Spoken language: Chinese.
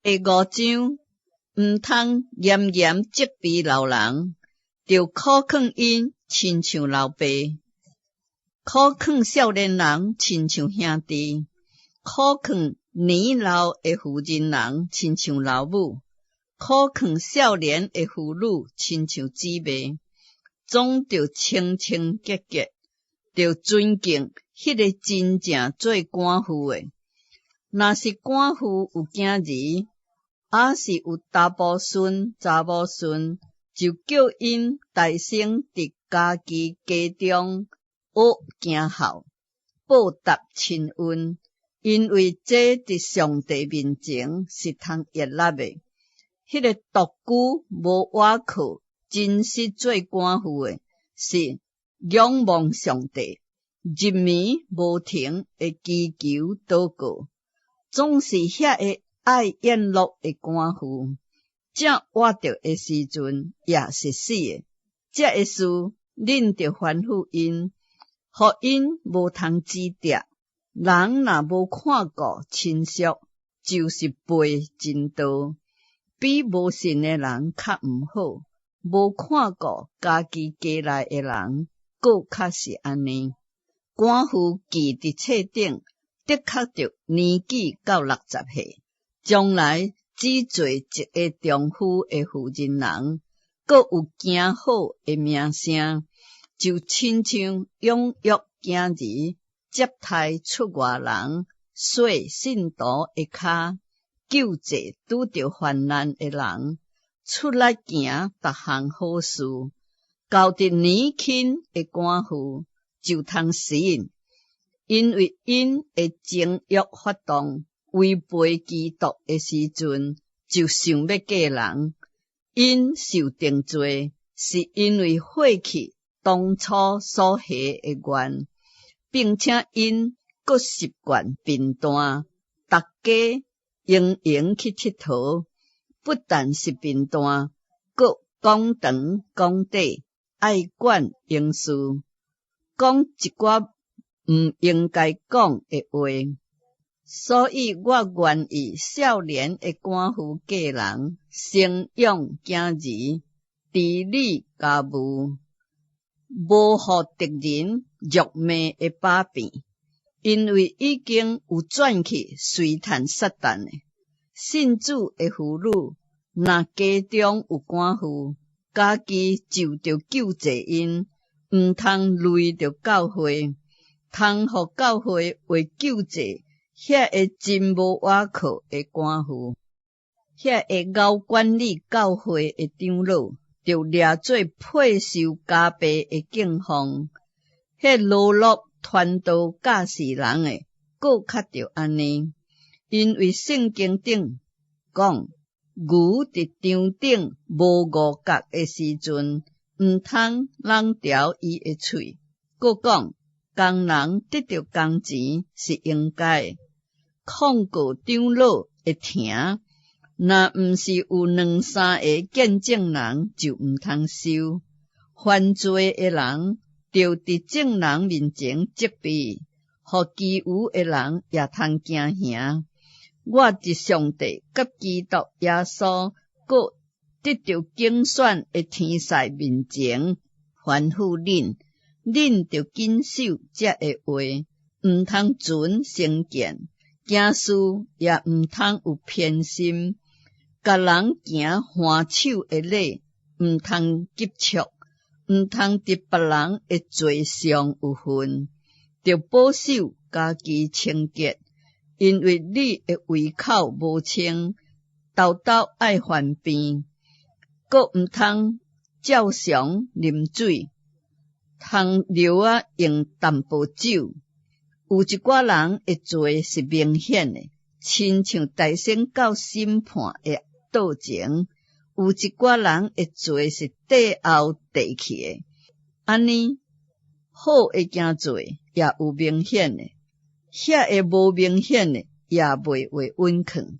第五章，毋通严严责备老人，着苛刻因亲像老爸；苛刻少年人亲像兄弟；苛刻年老的妇人人亲像老母；苛刻少年的妇女亲像姊妹。总着清清洁洁，着尊敬迄个真正做官夫的。若是官夫有囝儿，还是有查甫孙、查某孙，就叫因大声伫家己家中学行孝，报答亲恩，因为这伫上帝面前是通悦纳的。迄个独居无倚靠、真实做官夫的，是仰望上帝，日暝无停的祈求祷告。总是遐个爱宴乐的官夫，正活着的时阵也是死的。这个事，恁着吩咐因，互因无通指摘。人若无看顾亲属，就是背真道，比无信的人较毋好。无看顾家己家内的人，搁较是安尼。官夫记伫册顶，的确着年纪到60岁，将来只做一个丈夫的妇人人，搁有惊好的名声，就亲像养育囝儿、接待出外人、洗信徒的骹、救济拄着患难的人，出来行逐项好事。交伫年轻的官夫就通死因，因为因的情欲发动，违背基督的时阵，就想要嫁人。因受定罪，是因为废弃当初所下的愿，并且因搁习惯贫惰，逐家营营去佚佗，不但是贫惰，搁讲长讲短，爱管闲事，讲一寡毋应该讲的话。所以我愿意少年的官夫嫁人，生养囝儿，治理家务，无互敌人辱骂的把柄，因为已经有转去随探撒旦的。信主的妇女，若家中有官夫，家己就着救济因，毋通累着教会，通互教会为救济遐个真无倚靠的官夫。遐个敖管理教会的长老，着掠做配受加倍的敬奉。迄落落传道教示人的，搁较着安尼，因为圣经顶讲，牛伫场顶无五角的时阵，毋通拢调伊的喙。搁讲，工人得到工钱是应该的。控告长老会听，若毋是有2、3个见证人，就毋通收。犯罪的人，着伫证人面前责备，互其余的人也通惊吓。我伫上帝甲基督耶稣，搁得到竞选的天使面前，吩咐恁着谨守这个话，毋通存成见。行事也毋通有偏心，甲人行还手的礼，毋通急促，毋通伫别人的罪上有份，着保守家己清洁，因为你的胃口无清，豆豆爱犯病，搁毋通照常啉水，通流用淡薄酒。有一寡人的罪是明显的，亲像大仙到审判的道前；有一寡人的罪是底后地去的。安尼好的件罪也有明显的，遐个无明显的也袂为稳肯。